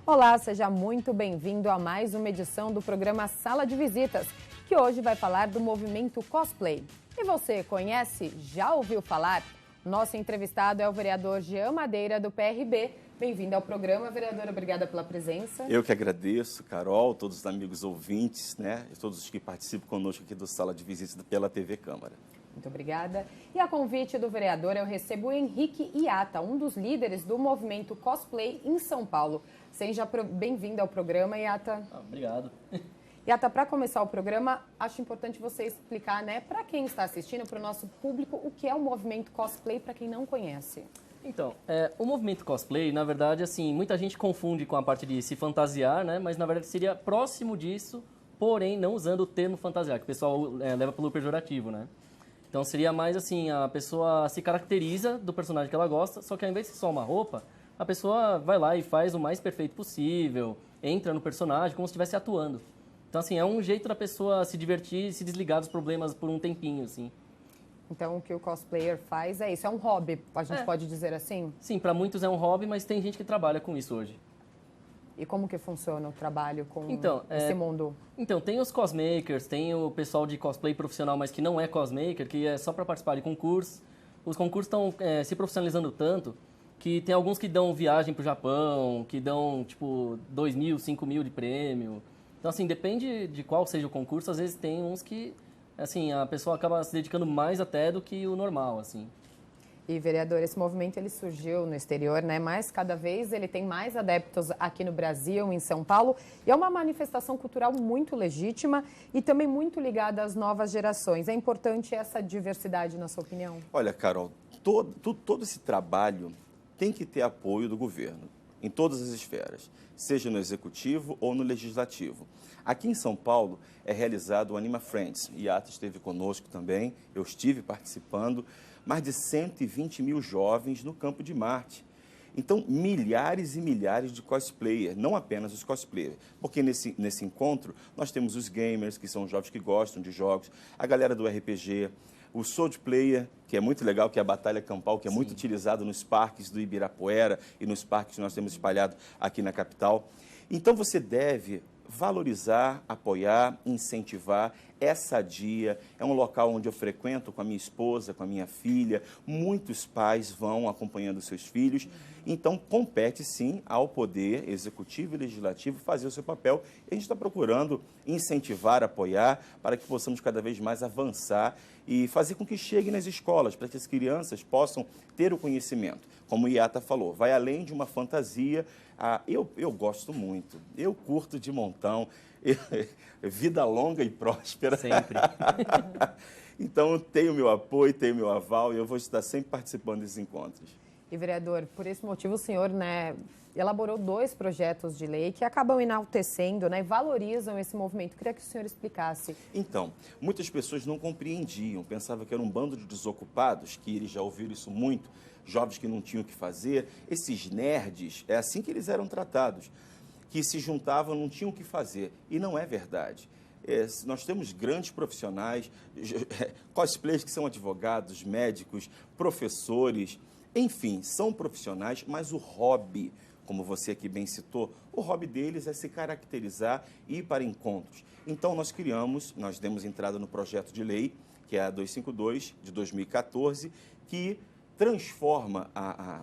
Olá, seja muito bem-vindo a mais uma edição do programa Sala de Visitas, que hoje vai falar do movimento cosplay. E você conhece? Já ouviu falar? Nosso entrevistado é o vereador Jean Madeira, do PRB. Bem-vindo ao programa, vereador. Obrigada pela presença. Eu que agradeço, Carol, todos os amigos ouvintes, e todos os que participam conosco aqui do Sala de Visitas pela TV Câmara. Muito obrigada. E a convite do vereador, eu recebo o Henrique Iata, um dos líderes do movimento cosplay em São Paulo. Seja bem-vindo ao programa, Iata. Obrigado. Iata, para começar o programa, acho importante você explicar, para quem está assistindo, para o nosso público, o que é o movimento cosplay, para quem não conhece. Então, o movimento cosplay, na verdade, assim, muita gente confunde com a parte de se fantasiar, mas na verdade seria próximo disso, porém não usando o termo fantasiar, que o pessoal leva pelo pejorativo, Então seria mais assim, a pessoa se caracteriza do personagem que ela gosta, só que ao invés de só uma roupa, a pessoa vai lá e faz o mais perfeito possível, entra no personagem como se estivesse atuando. Então assim, é um jeito da pessoa se divertir e se desligar dos problemas por um tempinho, assim. Então o que o cosplayer faz é isso, é um hobby, a gente pode dizer assim? Sim, para muitos é um hobby, mas tem gente que trabalha com isso hoje. E como que funciona o trabalho com esse mundo? Então, tem os cosmakers, tem o pessoal de cosplay profissional, mas que não é cosmaker, que é só para participar de concursos. Os concursos estão se profissionalizando tanto que tem alguns que dão viagem para o Japão, que dão, tipo, 2 mil, 5 mil de prêmio. Então, assim, depende de qual seja o concurso. Às vezes tem uns que, assim, a pessoa acaba se dedicando mais até do que o normal, assim. E, vereador, esse movimento ele surgiu no exterior, mas cada vez ele tem mais adeptos aqui no Brasil, em São Paulo, e é uma manifestação cultural muito legítima e também muito ligada às novas gerações. É importante essa diversidade, na sua opinião? Olha, Carol, todo esse trabalho tem que ter apoio do governo, em todas as esferas, seja no executivo ou no legislativo. Aqui em São Paulo é realizado o Anima Friends, Iata esteve conosco também, eu estive participando, mais de 120 mil jovens no Campo de Marte. Então, milhares e milhares de cosplayers, não apenas os cosplayers, porque nesse encontro nós temos os gamers, que são os jovens que gostam de jogos, a galera do RPG, o Sword Player, que é muito legal, que é a batalha campal, que é muito utilizado nos parques do Ibirapuera e nos parques que nós temos espalhado aqui na capital. Então, você deve valorizar, apoiar, incentivar. É sadia, é um local onde eu frequento com a minha esposa, com a minha filha. Muitos pais vão acompanhando seus filhos. Então, compete sim ao poder executivo e legislativo fazer o seu papel. E a gente está procurando incentivar, apoiar, para que possamos cada vez mais avançar e fazer com que chegue nas escolas, para que as crianças possam ter o conhecimento. Como o Iata falou, vai além de uma fantasia. Eu gosto muito, eu curto de montão, vida longa e próspera. Sempre. Então, tenho meu apoio, tenho meu aval e eu vou estar sempre participando desses encontros. E, vereador, por esse motivo o senhor elaborou 2 projetos de lei que acabam enaltecendo e valorizam esse movimento. Queria que o senhor explicasse. Então, muitas pessoas não compreendiam, pensavam que era um bando de desocupados, que eles já ouviram isso muito, jovens que não tinham o que fazer, esses nerds, é assim que eles eram tratados, que se juntavam, não tinham o que fazer. E não é verdade. Nós temos grandes profissionais, cosplayers que são advogados, médicos, professores, enfim, são profissionais, mas o hobby, como você aqui bem citou, o hobby deles é se caracterizar e ir para encontros. Então, nós demos entrada no projeto de lei, que é a 252, de 2014, que transforma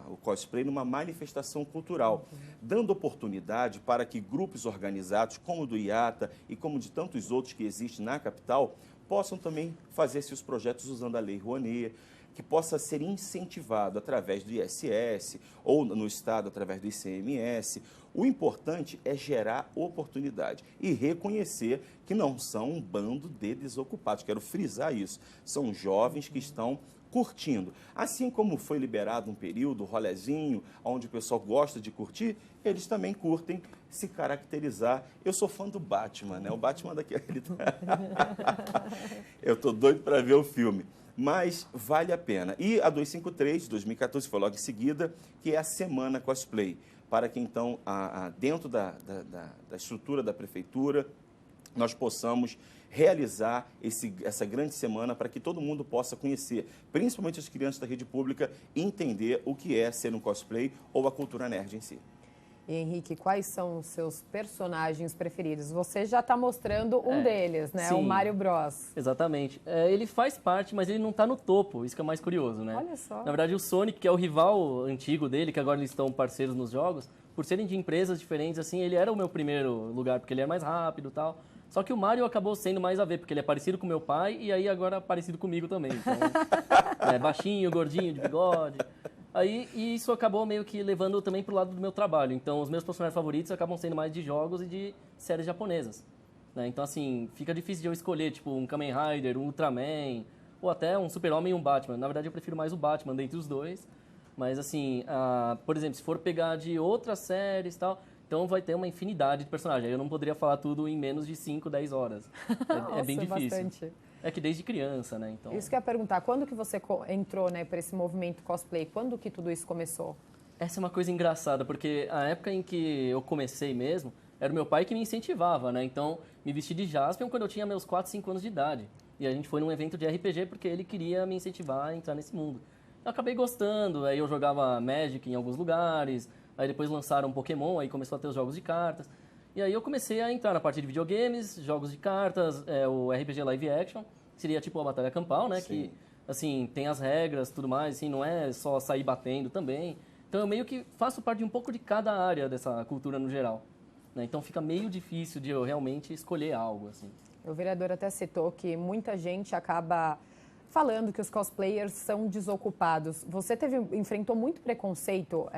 o cosplay numa manifestação cultural, dando oportunidade para que grupos organizados, como o do Iata e como de tantos outros que existem na capital, possam também fazer seus projetos usando a Lei Rouanet, que possa ser incentivado através do ISS ou no Estado através do ICMS. O importante é gerar oportunidade e reconhecer que não são um bando de desocupados. Quero frisar isso. São jovens que estão curtindo. Assim como foi liberado um período, rolezinho, onde o pessoal gosta de curtir, eles também curtem se caracterizar. Eu sou fã do Batman, O Batman daquele... Eu estou doido para ver o filme. Mas vale a pena. E a 253, de 2014, foi logo em seguida, que é a Semana Cosplay, para que então, dentro da estrutura da prefeitura, nós possamos realizar essa grande semana para que todo mundo possa conhecer, principalmente as crianças da rede pública, entender o que é ser um cosplay ou a cultura nerd em si. E, Henrique, quais são os seus personagens preferidos? Você já está mostrando um deles, né? Sim, o Mario Bros. Exatamente. Ele faz parte, mas ele não está no topo, isso que é mais curioso, né? Olha só. Na verdade, o Sonic, que é o rival antigo dele, que agora eles estão parceiros nos jogos, por serem de empresas diferentes, assim, ele era o meu primeiro lugar, porque ele é mais rápido e tal. Só que o Mario acabou sendo mais a ver, porque ele é parecido com meu pai e aí agora é parecido comigo também. Então, baixinho, gordinho, de bigode. Aí, e isso acabou meio que levando também pro lado do meu trabalho. Então, os meus personagens favoritos acabam sendo mais de jogos e de séries japonesas. Né? Então, assim, fica difícil de eu escolher, tipo, um Kamen Rider, um Ultraman, ou até um Super-Homem e um Batman. Na verdade, eu prefiro mais o Batman dentre os dois. Mas, assim, por exemplo, se for pegar de outras séries e tal, então vai ter uma infinidade de personagens. Aí eu não poderia falar tudo em menos de 5, 10 horas. É bem difícil. Bastante. É que desde criança, né? Então... Isso que eu ia perguntar, quando que você entrou, né, para esse movimento cosplay? Quando que tudo isso começou? Essa é uma coisa engraçada, porque a época em que eu comecei mesmo, era o meu pai que me incentivava, né? Então, me vesti de Jaspion quando eu tinha meus 4, 5 anos de idade. E a gente foi num evento de RPG porque ele queria me incentivar a entrar nesse mundo. Eu acabei gostando, aí eu jogava Magic em alguns lugares, aí depois lançaram Pokémon, aí começou a ter os jogos de cartas. E aí eu comecei a entrar na parte de videogames, jogos de cartas, o RPG Live Action, seria tipo a Batalha Campal, né? Sim. Que, assim, tem as regras, tudo mais, assim, não é só sair batendo também. Então eu meio que faço parte de um pouco de cada área dessa cultura no geral. Né? Então fica meio difícil de eu realmente escolher algo, assim. O vereador até citou que muita gente acaba falando que os cosplayers são desocupados. Você enfrentou muito preconceito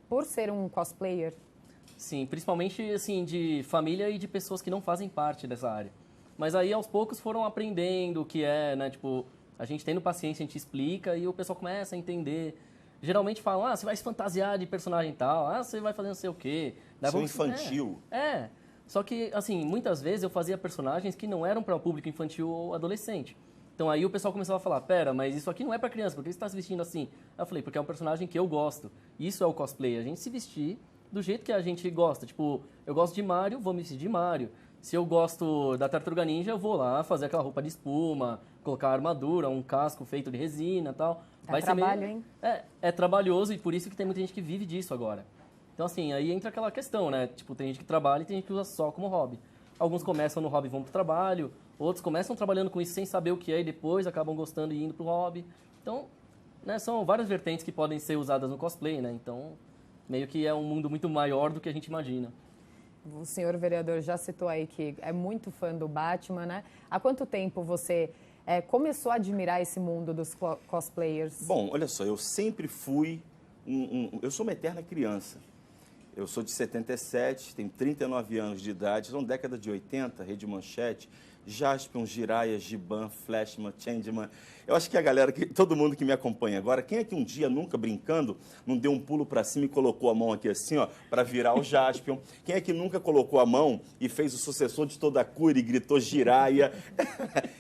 por ser um cosplayer? Sim, principalmente assim, de família e de pessoas que não fazem parte dessa área. Mas aí, aos poucos, foram aprendendo o que é, né? Tipo, a gente tendo paciência, a gente explica e o pessoal começa a entender. Geralmente falam, você vai se fantasiar de personagem tal, você vai fazer não sei o quê. Sou infantil. Só que, assim, muitas vezes eu fazia personagens que não eram para o público infantil ou adolescente. Então aí o pessoal começava a falar, pera, mas isso aqui não é para criança, por que você está se vestindo assim? Eu falei, porque é um personagem que eu gosto. Isso é o cosplay, a gente se vestir do jeito que a gente gosta. Tipo, eu gosto de Mario, vou me vestir de Mario. Se eu gosto da Tartaruga Ninja, eu vou lá fazer aquela roupa de espuma, colocar armadura, um casco feito de resina e tal. Vai trabalho, hein? É trabalhoso e por isso que tem muita gente que vive disso agora. Então, assim, aí entra aquela questão, né? Tipo, tem gente que trabalha e tem gente que usa só como hobby. Alguns começam no hobby e vão pro trabalho, outros começam trabalhando com isso sem saber o que é e depois acabam gostando e indo pro hobby. Então, né, são várias vertentes que podem ser usadas no cosplay, né? Então, meio que é um mundo muito maior do que a gente imagina. O senhor vereador já citou aí que é muito fã do Batman, né? Há quanto tempo você começou a admirar esse mundo dos cosplayers? Bom, olha só, eu sempre fui eu sou uma eterna criança. Eu sou de 77, tenho 39 anos de idade, são década de 80, Rede Manchete, Jaspion, Jiraiya, Giban, Flashman, Changeman. Eu acho que a galera, todo mundo que me acompanha agora, quem é que um dia, nunca brincando, não deu um pulo para cima e colocou a mão aqui assim, ó, para virar o Jaspion? Quem é que nunca colocou a mão e fez o sucessor de Todakuri e gritou Jiraiya?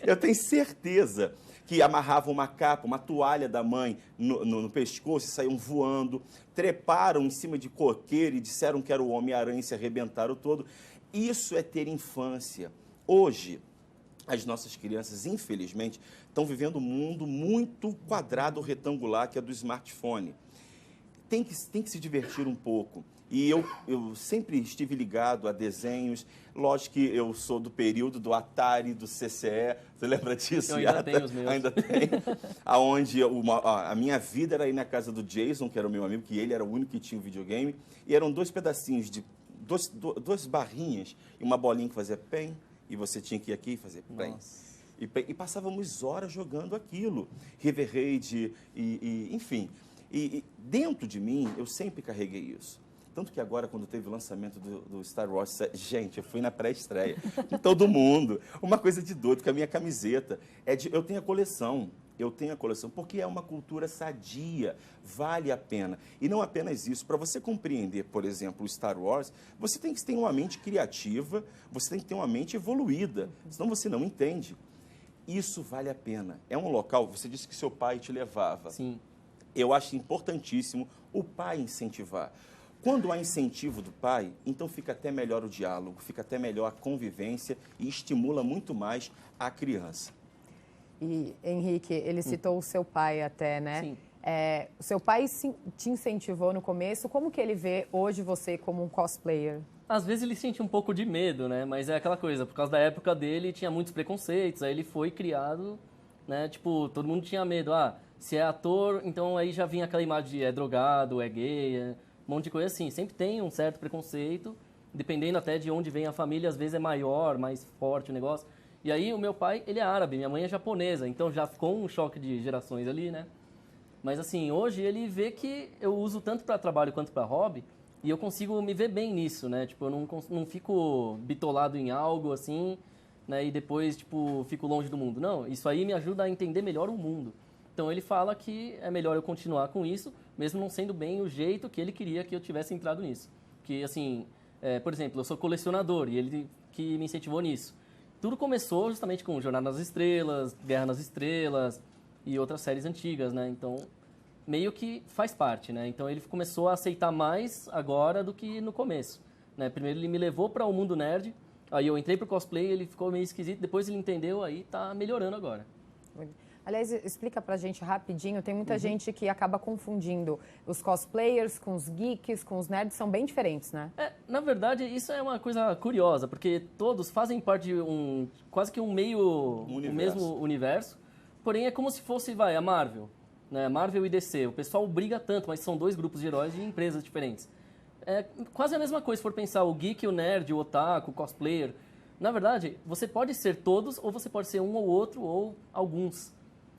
Eu tenho certeza que amarravam uma capa, uma toalha da mãe no pescoço e saíam voando, treparam em cima de coqueiro e disseram que era o Homem-Aranha e se arrebentaram todo. Isso é ter infância. Hoje, as nossas crianças, infelizmente, estão vivendo um mundo muito quadrado, retangular, que é do smartphone. Tem que se divertir um pouco. E eu sempre estive ligado a desenhos. Lógico que eu sou do período do Atari, do CCE. Você lembra disso? Eu ainda tenho os meus. Ainda tem. Onde a minha vida era ir na casa do Jason, que era o meu amigo, que ele era o único que tinha um videogame. E eram dois pedacinhos de duas barrinhas e uma bolinha que fazia pem. E você tinha que ir aqui e fazer pem. E passávamos horas jogando aquilo. River Raid, enfim. E dentro de mim, eu sempre carreguei isso. Tanto que agora, quando teve o lançamento do Star Wars, gente, eu fui na pré-estreia com todo mundo. Uma coisa de doido, com a minha camiseta. Eu tenho a coleção, porque é uma cultura sadia, vale a pena. E não apenas isso, para você compreender, por exemplo, o Star Wars, você tem que ter uma mente criativa, você tem que ter uma mente evoluída, senão você não entende. Isso vale a pena. É um local, você disse que seu pai te levava. Sim. Eu acho importantíssimo o pai incentivar. Quando há incentivo do pai, então fica até melhor o diálogo, fica até melhor a convivência e estimula muito mais a criança. E, Henrique, ele citou o seu pai até, né? Sim. O seu pai te incentivou no começo, como que ele vê hoje você como um cosplayer? Às vezes ele sente um pouco de medo, né? Mas é aquela coisa, por causa da época dele tinha muitos preconceitos, aí ele foi criado, né? Tipo, todo mundo tinha medo, se é ator, então aí já vinha aquela imagem de é drogado, é gay, um monte de coisa assim. Sempre tem um certo preconceito, dependendo até de onde vem a família, às vezes é maior, mais forte o negócio. E aí o meu pai, ele é árabe, minha mãe é japonesa, então já ficou um choque de gerações ali, né? Mas assim, hoje ele vê que eu uso tanto para trabalho quanto para hobby, e eu consigo me ver bem nisso, né? Tipo, eu não fico bitolado em algo assim, né? E depois, tipo, fico longe do mundo. Não, isso aí me ajuda a entender melhor o mundo. Então ele fala que é melhor eu continuar com isso, mesmo não sendo bem o jeito que ele queria que eu tivesse entrado nisso. Que, assim, por exemplo, eu sou colecionador e ele que me incentivou nisso. Tudo começou justamente com Jornada nas Estrelas, Guerra nas Estrelas e outras séries antigas, né? Então, meio que faz parte, né? Então ele começou a aceitar mais agora do que no começo, né? Primeiro ele me levou para o mundo nerd, aí eu entrei pro cosplay, ele ficou meio esquisito, depois ele entendeu, aí tá melhorando agora. Aliás, explica pra gente rapidinho, tem muita gente que acaba confundindo os cosplayers com os geeks, com os nerds, são bem diferentes, né? Na verdade, isso é uma coisa curiosa, porque todos fazem parte de quase que um mesmo universo, porém é como se fosse, a Marvel, né? Marvel e DC, o pessoal briga tanto, mas são dois grupos de heróis de empresas diferentes. É quase a mesma coisa se for pensar o geek, o nerd, o otaku, o cosplayer. Na verdade, você pode ser todos ou você pode ser um ou outro ou alguns,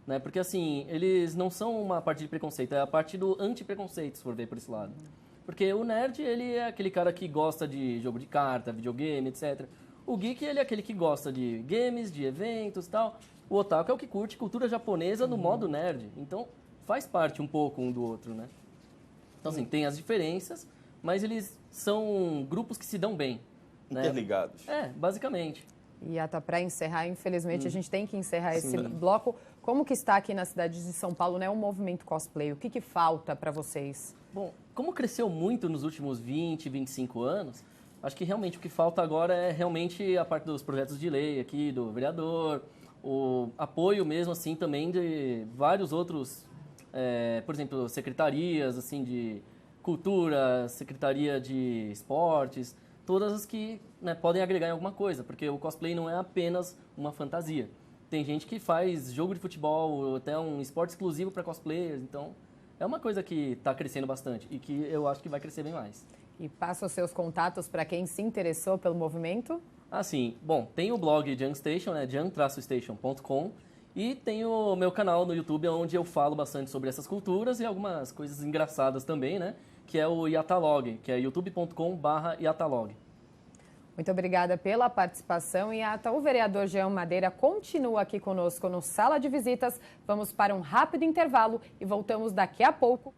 né? Porque assim, eles não são uma parte de preconceito, é a parte do anti-preconceito, se for ver por esse lado. Porque o nerd, ele é aquele cara que gosta de jogo de carta, videogame, etc. O geek, ele é aquele que gosta de games, de eventos e tal. O otaku é o que curte cultura japonesa no modo nerd. Então, faz parte um pouco um do outro, né? Então, assim, tem as diferenças, mas eles são grupos que se dão bem, né? Interligados. E Basicamente. para encerrar, infelizmente, a gente tem que encerrar esse bloco. Como que está aqui na cidade de São Paulo, né, o movimento cosplay? O que falta para vocês? Bom, como cresceu muito nos últimos 20, 25 anos, acho que realmente o que falta agora é realmente a parte dos projetos de lei aqui, do vereador, o apoio mesmo, assim, também de vários outros, por exemplo, secretarias, assim, de cultura, secretaria de esportes, todas as que, né, podem agregar em alguma coisa, porque o cosplay não é apenas uma fantasia. Tem gente que faz jogo de futebol, ou até um esporte exclusivo para cosplayers, então é uma coisa que está crescendo bastante e que eu acho que vai crescer bem mais. E passa os seus contatos para quem se interessou pelo movimento? Sim. Bom, tem o blog Junk Station, né, junk-station.com, e tem o meu canal no YouTube, onde eu falo bastante sobre essas culturas e algumas coisas engraçadas também, né, que é o Yatalog, que é youtube.com/Yatalog. Muito obrigada pela participação, Yata. O vereador Jean Madeira continua aqui conosco no Sala de Visitas. Vamos para um rápido intervalo e voltamos daqui a pouco.